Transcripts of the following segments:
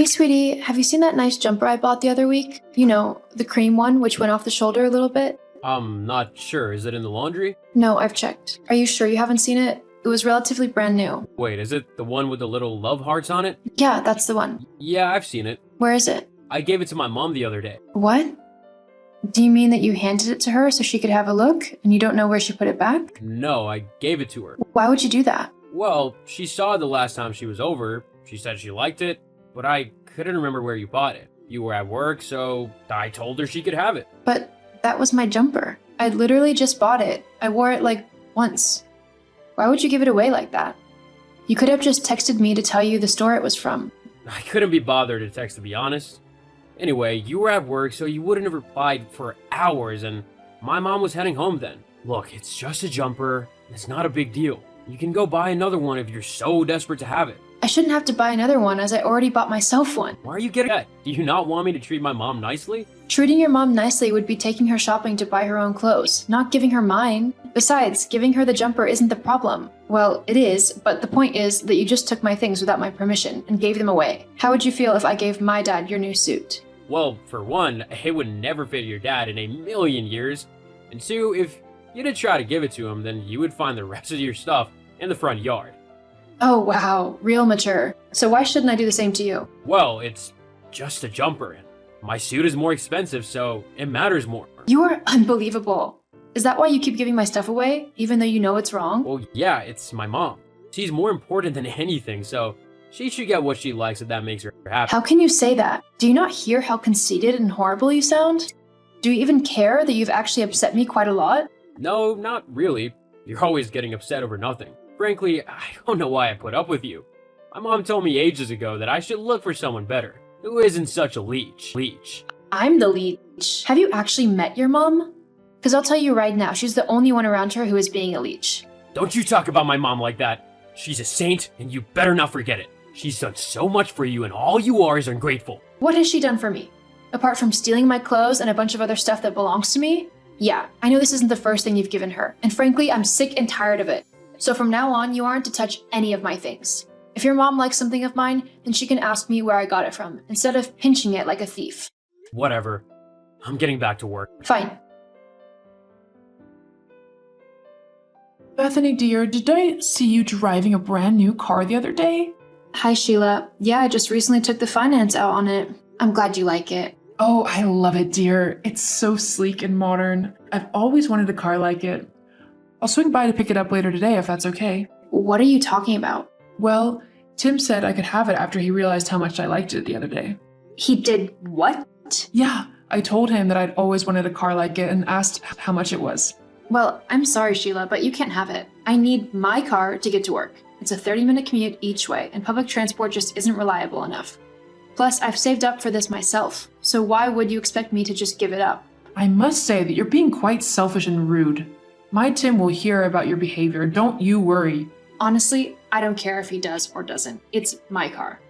Hey, sweetie, have you seen that nice jumper I bought the other week? You know, the cream one, which went off the shoulder a little bit? I'm not sure. Is it in the laundry? No, I've checked. Are you sure you haven't seen it? It was relatively brand new. Wait, is it the one with the little love hearts on it? Yeah, that's the one. Yeah, I've seen it. Where is it? I gave it to my mom the other day. What? Do you mean that you handed it to her so she could have a look, and you don't know where she put it back? No, I gave it to her. Why would you do that? Well, she saw it the last time she was over. She said she liked it, but I couldn't remember where you bought it. You were at work, so I told her she could have it. But that was my jumper. I literally just bought it. I wore it like once. Why would you give it away like that? You could have just texted me to tell you the store it was from. I couldn't be bothered to text, to be honest. Anyway, you were at work, so you wouldn't have replied for hours, and my mom was heading home then. Look, it's just a jumper. It's not a big deal. You can go buy another one if you're so desperate to have it. I shouldn't have to buy another one as I already bought myself one. Why are you getting that? Do you not want me to treat my mom nicely? Treating your mom nicely would be taking her shopping to buy her own clothes, not giving her mine. Besides, giving her the jumper isn't the problem. Well, it is, but the point is that you just took my things without my permission and gave them away. How would you feel if I gave my dad your new suit? Well, for one, it would never fit your dad in a million years. And two, if you did try to give it to him, then you would find the rest of your stuff in the front yard. Oh wow, real mature. So why shouldn't I do the same to you? Well, it's just a jumper, and my suit is more expensive, so it matters more. You are unbelievable. Is that why you keep giving my stuff away, even though you know it's wrong? Well, yeah, it's my mom. She's more important than anything, so she should get what she likes if that makes her happy. How can you say that? Do you not hear how conceited and horrible you sound? Do you even care that you've actually upset me quite a lot? No, not really. You're always getting upset over nothing. Frankly, I don't know why I put up with you. My mom told me ages ago that I should look for someone better, who isn't such a leech. I'm the leech. Have you actually met your mom? Because I'll tell you right now, she's the only one around her who is being a leech. Don't you talk about my mom like that. She's a saint, and you better not forget it. She's done so much for you, and all you are is ungrateful. What has she done for me? Apart from stealing my clothes and a bunch of other stuff that belongs to me? Yeah, I know this isn't the first thing you've given her, and frankly, I'm sick and tired of it. So from now on, you aren't to touch any of my things. If your mom likes something of mine, then she can ask me where I got it from, instead of pinching it like a thief. Whatever. I'm getting back to work. Fine. Bethany, dear, did I see you driving a brand new car the other day? Hi, Sheila. Yeah, I just recently took the finance out on it. I'm glad you like it. Oh, I love it, dear. It's so sleek and modern. I've always wanted a car like it. I'll swing by to pick it up later today if that's okay. What are you talking about? Well, Tim said I could have it after he realized how much I liked it the other day. He did what? Yeah, I told him that I'd always wanted a car like it and asked how much it was. Well, I'm sorry, Sheila, but you can't have it. I need my car to get to work. It's a 30-minute commute each way, and public transport just isn't reliable enough. Plus, I've saved up for this myself, so why would you expect me to just give it up? I must say that you're being quite selfish and rude. My Tim will hear about your behavior, don't you worry. Honestly, I don't care if he does or doesn't. It's my car.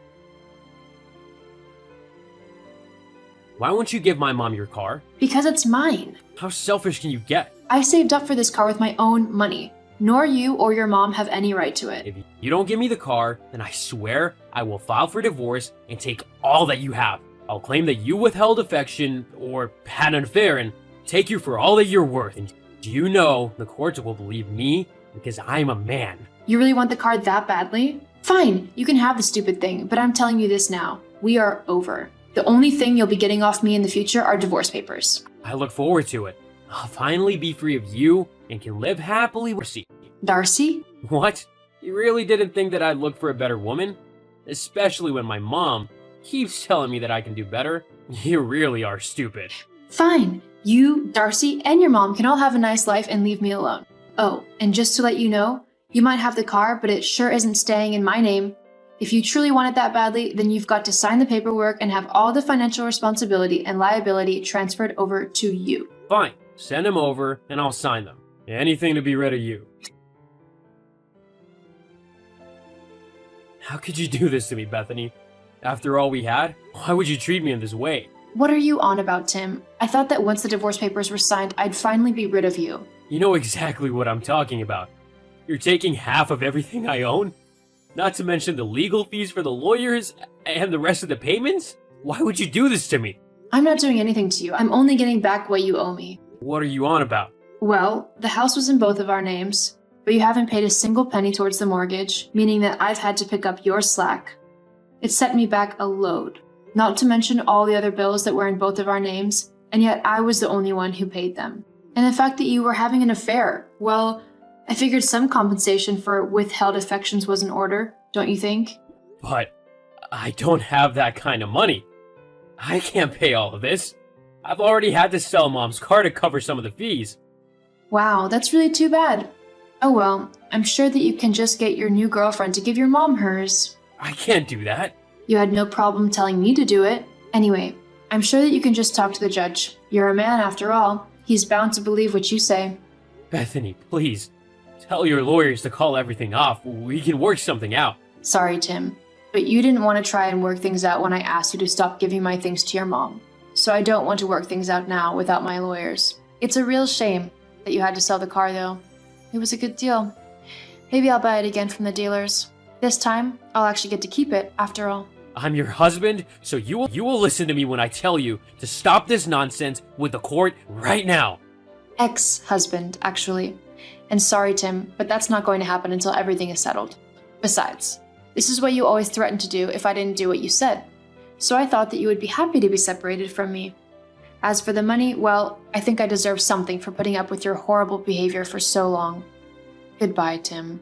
Why won't you give my mom your car? Because it's mine. How selfish can you get? I saved up for this car with my own money. Nor you or your mom have any right to it. If you don't give me the car, then I swear I will file for divorce and take all that you have. I'll claim that you withheld affection or had an affair and take you for all that you're worth. And do you know the courts will believe me because I'm a man? You really want the car that badly? Fine, you can have the stupid thing, but I'm telling you this now. We are over. The only thing you'll be getting off me in the future are divorce papers. I look forward to it. I'll finally be free of you and can live happily with Darcy. Darcy? What? You really didn't think that I'd look for a better woman? Especially when my mom keeps telling me that I can do better? You really are stupid. Fine. You, Darcy, and your mom can all have a nice life and leave me alone. Oh, and just to let you know, you might have the car, but it sure isn't staying in my name. If you truly want it that badly, then you've got to sign the paperwork and have all the financial responsibility and liability transferred over to you. Fine. Send them over and I'll sign them. Anything to be rid of you. How could you do this to me, Bethany? After all we had, why would you treat me in this way? What are you on about, Tim? I thought that once the divorce papers were signed, I'd finally be rid of you. You know exactly what I'm talking about. You're taking half of everything I own? Not to mention the legal fees for the lawyers and the rest of the payments? Why would you do this to me? I'm not doing anything to you. I'm only getting back what you owe me. What are you on about? Well, the house was in both of our names, but you haven't paid a single penny towards the mortgage, meaning that I've had to pick up your slack. It set me back a load, not to mention all the other bills that were in both of our names, and yet I was the only one who paid them. And the fact that you were having an affair, well, I figured some compensation for withheld affections was in order, don't you think? But I don't have that kind of money. I can't pay all of this. I've already had to sell Mom's car to cover some of the fees. Wow, that's really too bad. Oh well, I'm sure that you can just get your new girlfriend to give your mom hers. I can't do that. You had no problem telling me to do it. Anyway, I'm sure that you can just talk to the judge. You're a man after all. He's bound to believe what you say. Bethany, please. Tell your lawyers to call everything off. We can work something out. Sorry, Tim, but you didn't want to try and work things out when I asked you to stop giving my things to your mom. So I don't want to work things out now without my lawyers. It's a real shame that you had to sell the car, though. It was a good deal. Maybe I'll buy it again from the dealers. This time, I'll actually get to keep it, after all. I'm your husband, so you will listen to me when I tell you to stop this nonsense with the court right now. Ex-husband, actually. And sorry, Tim, but that's not going to happen until everything is settled. Besides, this is what you always threatened to do if I didn't do what you said. So I thought that you would be happy to be separated from me. As for the money, well, I think I deserve something for putting up with your horrible behavior for so long. Goodbye, Tim.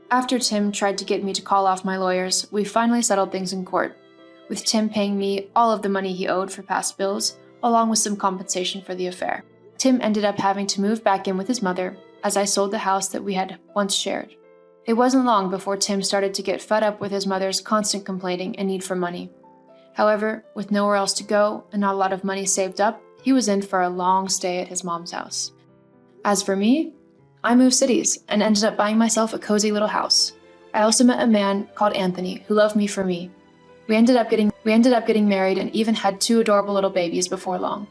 After Tim tried to get me to call off my lawyers, we finally settled things in court, with Tim paying me all of the money he owed for past bills, along with some compensation for the affair. Tim ended up having to move back in with his mother, as I sold the house that we had once shared. It wasn't long before Tim started to get fed up with his mother's constant complaining and need for money. However, with nowhere else to go and not a lot of money saved up, he was in for a long stay at his mom's house. As for me, I moved cities and ended up buying myself a cozy little house. I also met a man called Anthony who loved me for me. We ended up getting married and even had 2 adorable little babies before long.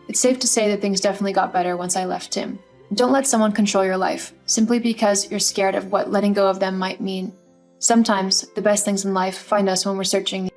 It's safe to say that things definitely got better once I left Tim. Don't let someone control your life, simply because you're scared of what letting go of them might mean. Sometimes, the best things in life find us when we're searching